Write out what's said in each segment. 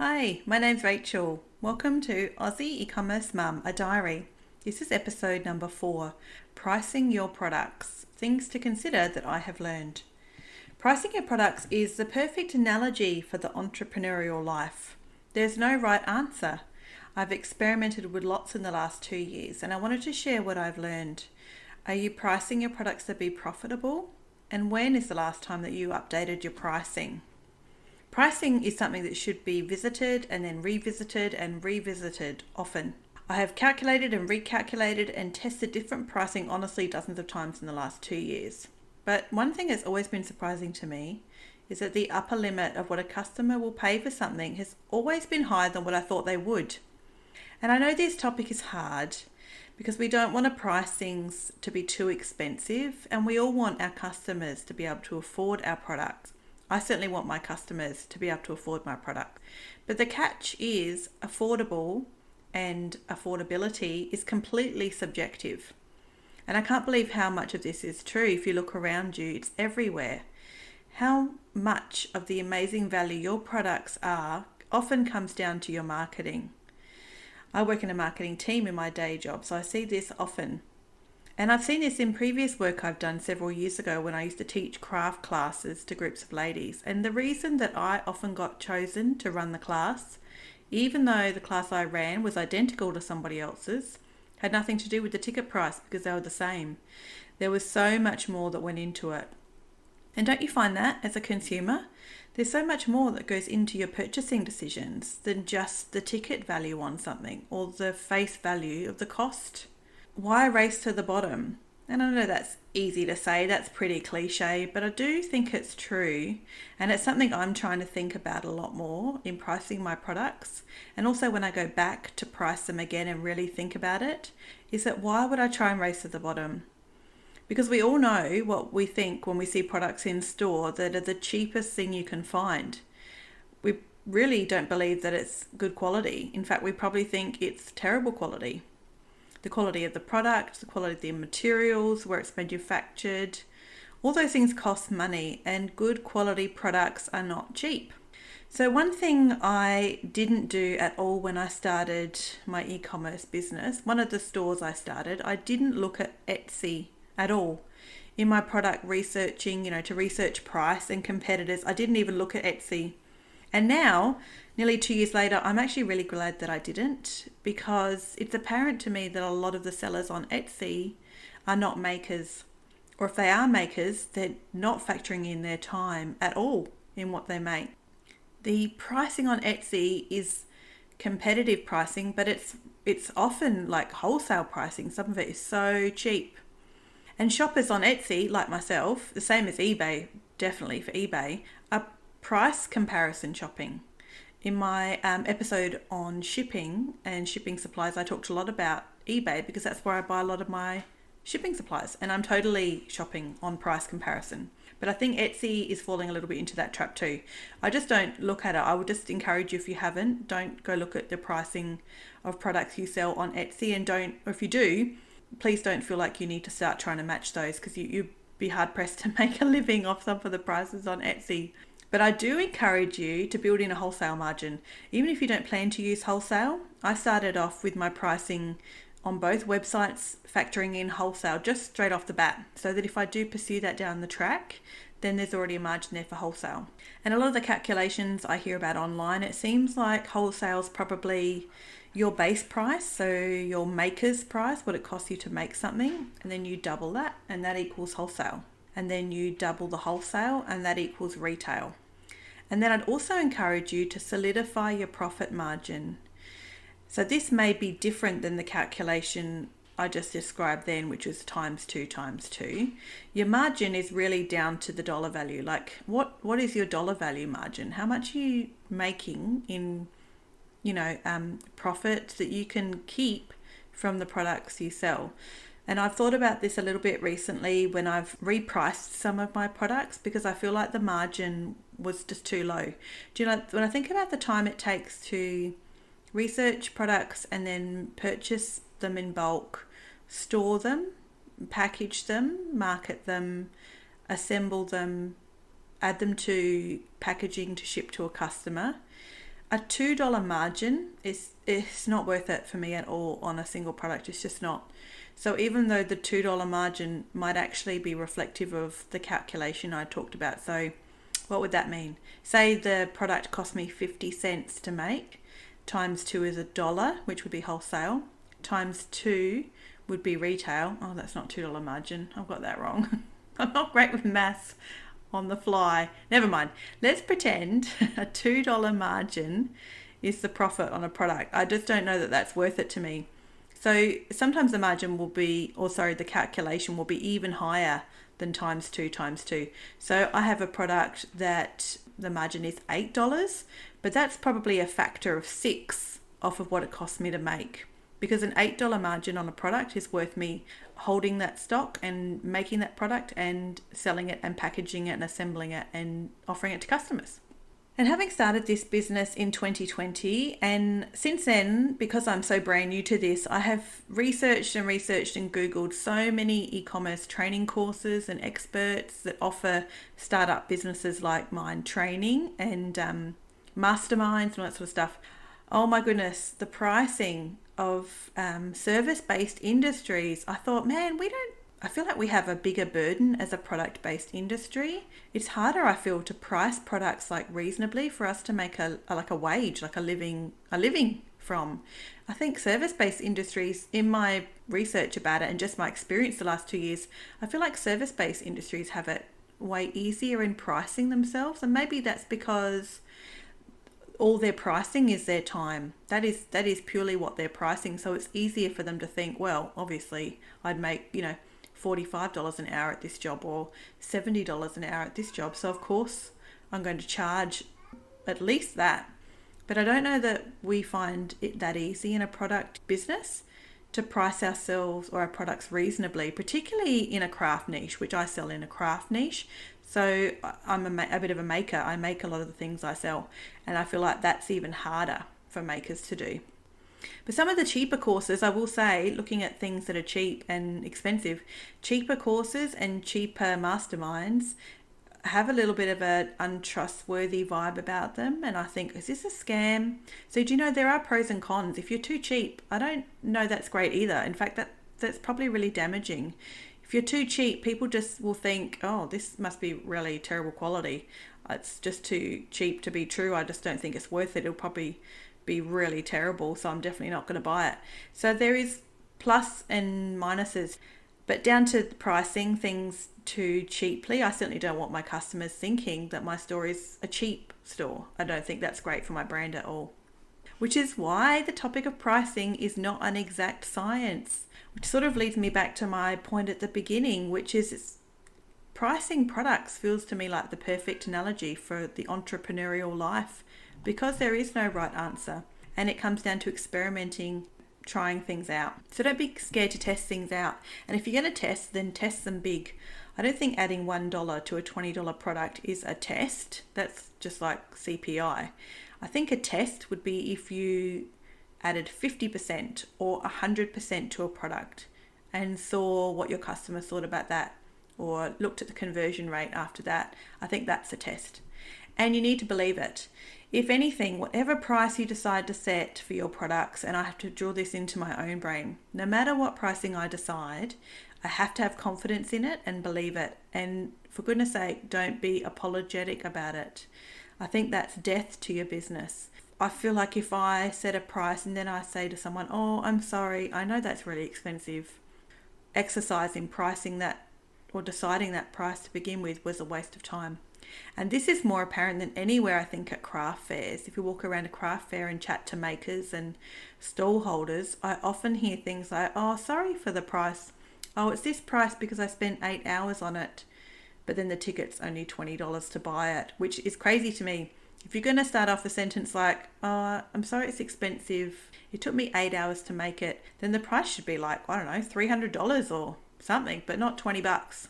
Hi, my name's Rachel. Welcome to Aussie eCommerce Mum, a diary. This is episode number 4, Pricing Your Products, Things to Consider that I have learned. Pricing your products is the perfect analogy for the entrepreneurial life. There's no right answer. I've experimented with lots in the last 2 years and I wanted to share what I've learned. Are you pricing your products to be profitable? And when is the last time that you updated your pricing? Pricing is something that should be visited and then revisited and revisited often. I have calculated and recalculated and tested different pricing honestly dozens of times in the last 2 years. But one thing that's always been surprising to me is that the upper limit of what a customer will pay for something has always been higher than what I thought they would. And I know this topic is hard because we don't want to price things to be too expensive, and we all want our customers to be able to afford our products. I certainly want my customers to be able to afford my product. But the catch is affordable and affordability is completely subjective. And I can't believe how much of this is true. If you look around you, it's everywhere. How much of the amazing value your products are often comes down to your marketing. I work in a marketing team in my day job, so I see this often. And I've seen this in previous work I've done several years ago when I used to teach craft classes to groups of ladies. And the reason that I often got chosen to run the class, even though the class I ran was identical to somebody else's, had nothing to do with the ticket price because they were the same. There was so much more that went into it. And don't you find that as a consumer? There's so much more that goes into your purchasing decisions than just the ticket value on something or the face value of the cost. Why race to the bottom? And I know that's easy to say, that's pretty cliche, but I do think it's true. And it's something I'm trying to think about a lot more in pricing my products. And also when I go back to price them again and really think about it, is that why would I try and race to the bottom? Because we all know what we think when we see products in store that are the cheapest thing you can find. We really don't believe that it's good quality. In fact, we probably think it's terrible quality. The quality of the product, the quality of the materials, where it's manufactured, all those things cost money, and good quality products are not cheap. So one thing I didn't do at all when I started my e-commerce business, one of the stores I started, I didn't look at Etsy at all. In my product researching, to research price and competitors, I didn't even look at Etsy. And now, nearly 2 years later, I'm actually really glad that I didn't, because it's apparent to me that a lot of the sellers on Etsy are not makers. Or if they are makers, they're not factoring in their time at all in what they make. The pricing on Etsy is competitive pricing, but it's often like wholesale pricing. Some of it is so cheap. And shoppers on Etsy, like myself, the same as eBay, definitely for eBay, are price comparison shopping. In my episode on shipping and shipping supplies, I talked a lot about eBay because that's where I buy a lot of my shipping supplies, and I'm totally shopping on price comparison. But I think Etsy is falling a little bit into that trap too. I just don't look at it. I would just encourage you, if you haven't, don't go look at the pricing of products you sell on Etsy, and or if you do, please don't feel like you need to start trying to match those, because you'd be hard pressed to make a living off some of the prices on Etsy. But I do encourage you to build in a wholesale margin. Even if you don't plan to use wholesale, I started off with my pricing on both websites factoring in wholesale just straight off the bat, so that if I do pursue that down the track, then there's already a margin there for wholesale. And a lot of the calculations I hear about online, it seems like wholesale's probably your base price, so your maker's price, what it costs you to make something, and then you double that, and that equals wholesale. And then you double the wholesale, and that equals retail. And then I'd also encourage you to solidify your profit margin. So this may be different than the calculation I just described then, which was times 2 times 2. Your margin is really down to the dollar value. Like what is your dollar value margin? How much are you making in profit that you can keep from the products you sell? And I've thought about this a little bit recently when I've repriced some of my products, because I feel like the margin was just too low. When I think about the time it takes to research products and then purchase them in bulk, store them, package them, market them, assemble them, add them to packaging to ship to a customer, A $2 margin is not worth it for me at all on a single product. It's just not. So even though the $2 margin might actually be reflective of the calculation I talked about. So what would that mean? Say the product cost me 50 cents to make, times 2 is $1, which would be wholesale, times 2 would be retail. Oh, that's not $2 margin. I've got that wrong. I'm not great with maths on the fly. Never mind. Let's pretend a $2 margin is the profit on a product. I just don't know that that's worth it to me. So sometimes the margin will be, the calculation will be even higher than times 2 times 2. So I have a product that the margin is $8, but that's probably a factor of 6 off of what it cost me to make. Because an $8 margin on a product is worth me holding that stock and making that product and selling it and packaging it and assembling it and offering it to customers. And having started this business in 2020, and since then, because I'm so brand new to this, I have researched and Googled so many e-commerce training courses and experts that offer startup businesses like mine training and masterminds and all that sort of stuff. Oh my goodness, the pricing of service-based industries. I thought, man, I feel like we have a bigger burden as a product-based industry. It's harder, I feel, to price products like reasonably for us to make a wage, like a living from. I think service-based industries, in my research about it and just my experience the last 2 years, I feel like service-based industries have it way easier in pricing themselves, and maybe that's because all their pricing is their time. That is purely what they're pricing. So it's easier for them to think, well, obviously I'd make, $45 an hour at this job or $70 an hour at this job. So of course I'm going to charge at least that. But I don't know that we find it that easy in a product business to price ourselves or our products reasonably, particularly in a craft niche, which I sell in a craft niche. So I'm a bit of a maker. I make a lot of the things I sell, and I feel like that's even harder for makers to do. But some of the cheaper courses, I will say, looking at things that are cheap and expensive, cheaper courses and cheaper masterminds have a little bit of an untrustworthy vibe about them. And I think, is this a scam? So do you know there are pros and cons? If you're too cheap, I don't know that's great either. In fact, that's probably really damaging. If you're too cheap, people just will think, oh, this must be really terrible quality. It's just too cheap to be true. I just don't think it's worth it. It'll probably be really terrible, so I'm definitely not going to buy it. So there is plus and minuses. But down to pricing things too cheaply, I certainly don't want my customers thinking that my store is a cheap store. I don't think that's great for my brand at all. Which is why the topic of pricing is not an exact science. Which sort of leads me back to my point at the beginning, which is pricing products feels to me like the perfect analogy for the entrepreneurial life, because there is no right answer and it comes down to experimenting, trying things out. So don't be scared to test things out. And if you're going to test, then test them big. I don't think adding $1 to a $20 product is a test. That's just like CPI. I think a test would be if you added 50% or 100% to a product and saw what your customers thought about that, or looked at the conversion rate after that. I think that's a test. And you need to believe it. If anything, whatever price you decide to set for your products, and I have to draw this into my own brain, no matter what pricing I decide, I have to have confidence in it and believe it. And for goodness sake, don't be apologetic about it. I think that's death to your business. I feel like if I set a price and then I say to someone, oh, I'm sorry, I know that's really expensive, exercising pricing that or deciding that price to begin with was a waste of time. And this is more apparent than anywhere, I think, at craft fairs. If you walk around a craft fair and chat to makers and stall holders, I often hear things like, oh, sorry for the price. Oh, it's this price because I spent 8 hours on it. But then the ticket's only $20 to buy it, which is crazy to me. If you're going to start off a sentence like, oh, I'm sorry it's expensive, it took me 8 hours to make it, then the price should be like, I don't know, $300 or something, but not $20.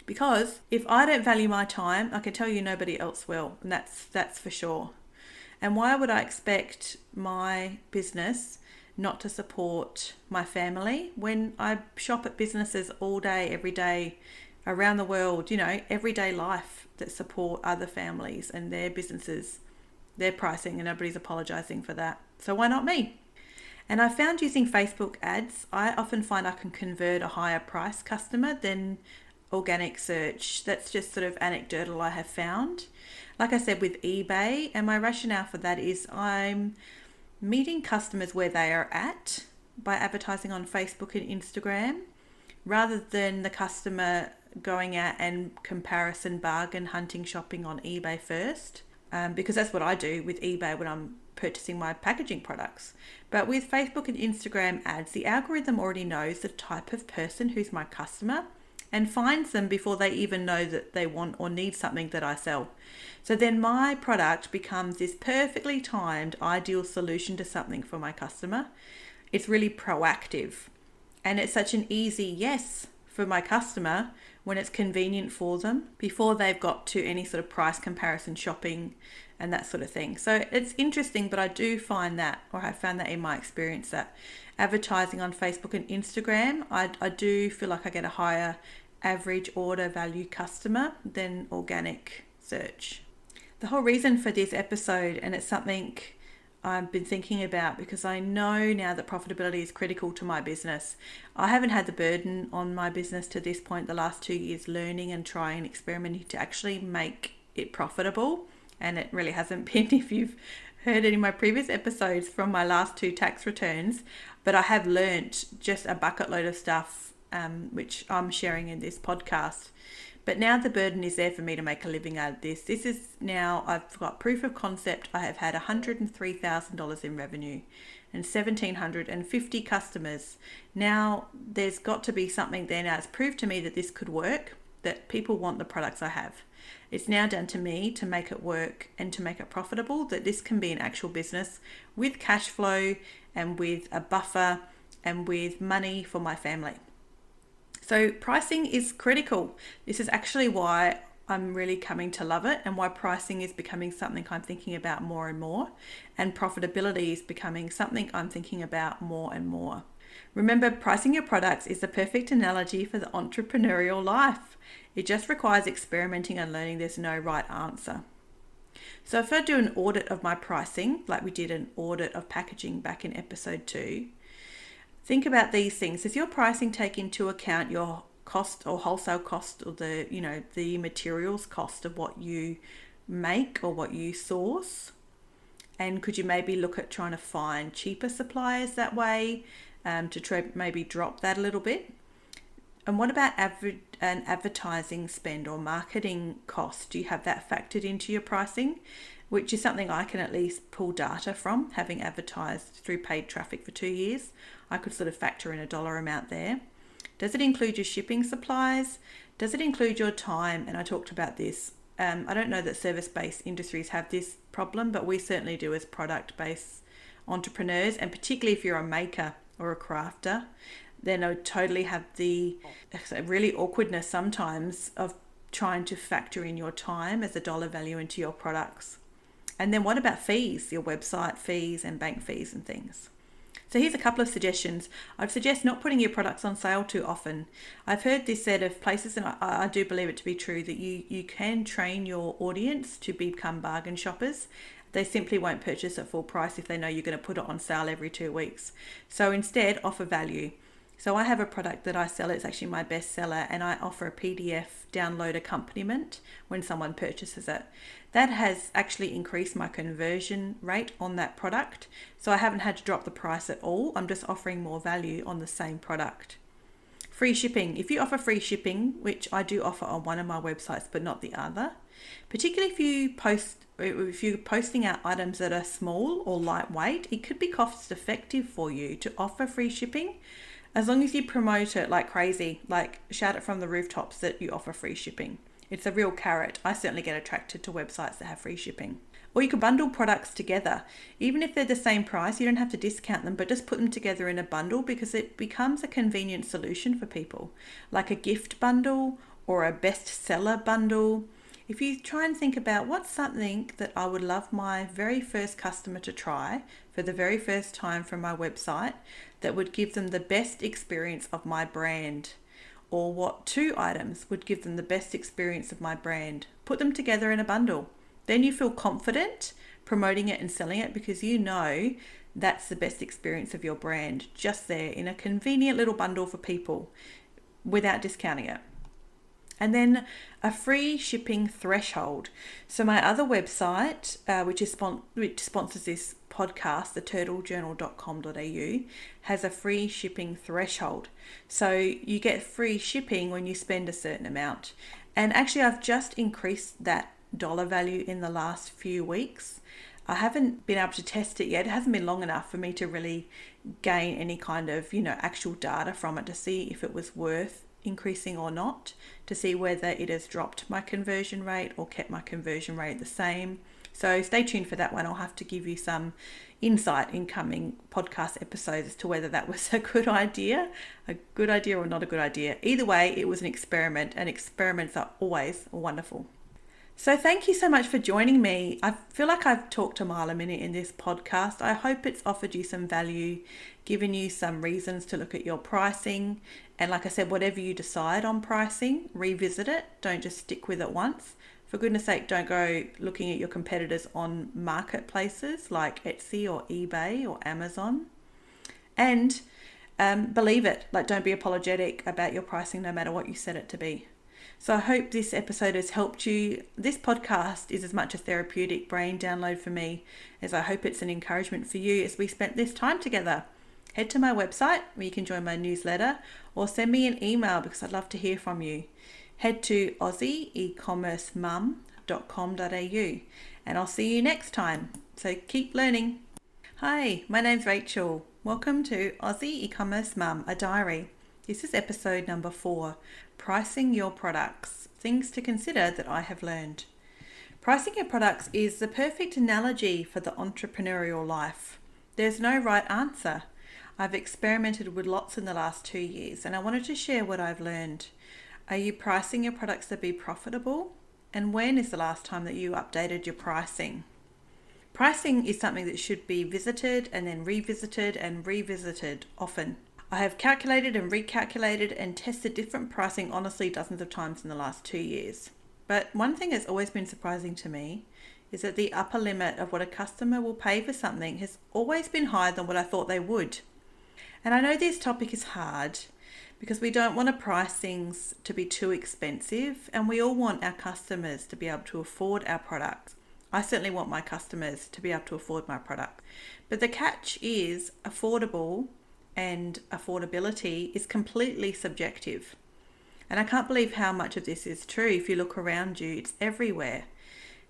Because if I don't value my time, I can tell you nobody else will, and that's for sure. And why would I expect my business not to support my family when I shop at businesses all day, every day, around the world, everyday life that support other families and their businesses their pricing, and nobody's apologizing for that. So why not me? And I found using Facebook ads, I often find I can convert a higher price customer than organic search. That's just sort of anecdotal I have found. Like I said with eBay, and my rationale for that is I'm meeting customers where they are at by advertising on Facebook and Instagram, rather than the customer going out and comparison bargain hunting shopping on eBay first, because that's what I do with eBay when I'm purchasing my packaging products. But with Facebook and Instagram ads, the algorithm already knows the type of person who's my customer and finds them before they even know that they want or need something that I sell. So then my product becomes this perfectly timed, ideal solution to something for my customer. It's really proactive, and it's such an easy yes for my customer when it's convenient for them before they've got to any sort of price comparison shopping and that sort of thing. So it's interesting, but I do find that, or I found that in my experience, that advertising on Facebook and Instagram, I do feel like I get a higher average order value customer than organic search. The whole reason for this episode, and it's something I've been thinking about because I know now that profitability is critical to my business. I haven't had the burden on my business to this point the last 2 years, learning and trying and experimenting to actually make it profitable. And it really hasn't been, if you've heard any of my previous episodes from my last 2 tax returns. But I have learnt just a bucket load of stuff, which I'm sharing in this podcast. But now the burden is there for me to make a living out of this. This is now, I've got proof of concept. I have had $103,000 in revenue and 1,750 customers. Now there's got to be something there now. It's proved to me that this could work, that people want the products I have. It's now down to me to make it work and to make it profitable, that this can be an actual business with cash flow and with a buffer and with money for my family. So pricing is critical. This is actually why I'm really coming to love it, and why pricing is becoming something I'm thinking about more and more, and profitability is becoming something I'm thinking about more and more. Remember, pricing your products is the perfect analogy for the entrepreneurial life. It just requires experimenting and learning. There's no right answer. So if I do an audit of my pricing, like we did an audit of packaging back in episode 2, think about these things. Does your pricing take into account your cost or wholesale cost, or the materials cost of what you make or what you source? And could you maybe look at trying to find cheaper suppliers that way, to maybe drop that a little bit? And what about an advertising spend or marketing cost? Do you have that factored into your pricing? Which is something I can at least pull data from, having advertised through paid traffic for 2 years. I could sort of factor in a dollar amount there. Does it include your shipping supplies? Does it include your time? And I talked about this. I don't know that service-based industries have this problem, but we certainly do as product-based entrepreneurs, and particularly if you're a maker or a crafter, then I would totally have the really awkwardness sometimes of trying to factor in your time as a dollar value into your products. And then what about fees, your website fees and bank fees and things? So here's a couple of suggestions. I'd suggest not putting your products on sale too often. I've heard this said of places, and I do believe it to be true, that you can train your audience to become bargain shoppers. They simply won't purchase at full price if they know you're going to put it on sale every 2 weeks. So instead, offer value. So I have a product that I sell. It's actually my best seller, and I offer a PDF download accompaniment when someone purchases it. That has actually increased my conversion rate on that product. So I haven't had to drop the price at all. I'm just offering more value on the same product. Free shipping. If you offer free shipping, which I do offer on one of my websites but not the other, particularly if you're posting out items that are small or lightweight, it could be cost effective for you to offer free shipping. As long as you promote it like crazy, like shout it from the rooftops that you offer free shipping. It's a real carrot. I certainly get attracted to websites that have free shipping. Or you could bundle products together. Even if they're the same price, you don't have to discount them, but just put them together in a bundle, because it becomes a convenient solution for people. Like a gift bundle or a bestseller bundle. If you try and think about what's something that I would love my very first customer to try for the very first time from my website that would give them the best experience of my brand, or what 2 items would give them the best experience of my brand, put them together in a bundle Then you feel confident promoting it and selling it because you know that's the best experience of your brand, just there in a convenient little bundle for people without discounting it. And then a free shipping threshold. So my other website, which sponsors this podcast, theturtlejournal.com.au, has a free shipping threshold. So you get free shipping when you spend a certain amount. And actually, I've just increased that dollar value in the last few weeks. I haven't been able to test it yet. It hasn't been long enough for me to really gain any kind of, actual data from it to see if it was worth increasing or not, to see whether it has dropped my conversion rate or kept my conversion rate the same. So stay tuned for that one. I'll have to give you some insight in coming podcast episodes as to whether that was a good idea or not a good idea. Either way, it was an experiment, and experiments are always wonderful. So thank you so much for joining me. I feel like I've talked a mile a minute in this podcast. I hope it's offered you some value, given you some reasons to look at your pricing. And like I said, whatever you decide on pricing, revisit it. Don't just stick with it once. For goodness sake, don't go looking at your competitors on marketplaces like Etsy or eBay or Amazon. And believe it. Don't be apologetic about your pricing no matter what you set it to be. So I hope this episode has helped you. This podcast is as much a therapeutic brain download for me as I hope it's an encouragement for you as we spent this time together. Head to my website where you can join my newsletter, or send me an email because I'd love to hear from you. Head to Aussie eCommerceMum.com.au and I'll see you next time. So keep learning. Hi, my name's Rachel. Welcome to Aussie E-commerce Mum, a diary. This is episode number 4, pricing your products, things to consider that I have learned. Pricing your products is the perfect analogy for the entrepreneurial life. There's no right answer. I've experimented with lots in the last 2 years and I wanted to share what I've learned. Are you pricing your products to be profitable? And when is the last time that you updated your pricing? Pricing is something that should be visited and then revisited and revisited often. I have calculated and recalculated and tested different pricing honestly dozens of times in the last 2 years. But one thing that's always been surprising to me is that the upper limit of what a customer will pay for something has always been higher than what I thought they would. And I know this topic is hard because we don't want to price things to be too expensive, and we all want our customers to be able to afford our products. I certainly want my customers to be able to afford my product. But the catch is affordable and affordability is completely subjective. And I can't believe how much of this is true. If you look around you, it's everywhere.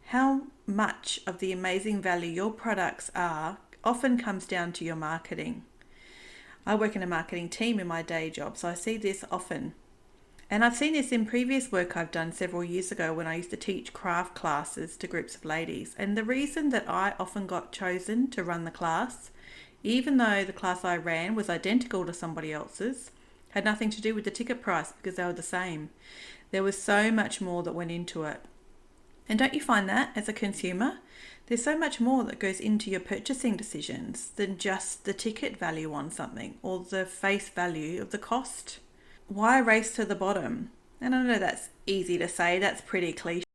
How much of the amazing value your products are often comes down to your marketing. I work in a marketing team in my day job, so I see this often. And I've seen this in previous work I've done several years ago when I used to teach craft classes to groups of ladies. And the reason that I often got chosen to run the class, even though the class I ran was identical to somebody else's, had nothing to do with the ticket price because they were the same. There was so much more that went into it. And don't you find that as a consumer? There's so much more that goes into your purchasing decisions than just the ticket value on something or the face value of the cost. Why race to the bottom? And I know that's easy to say, that's pretty cliche.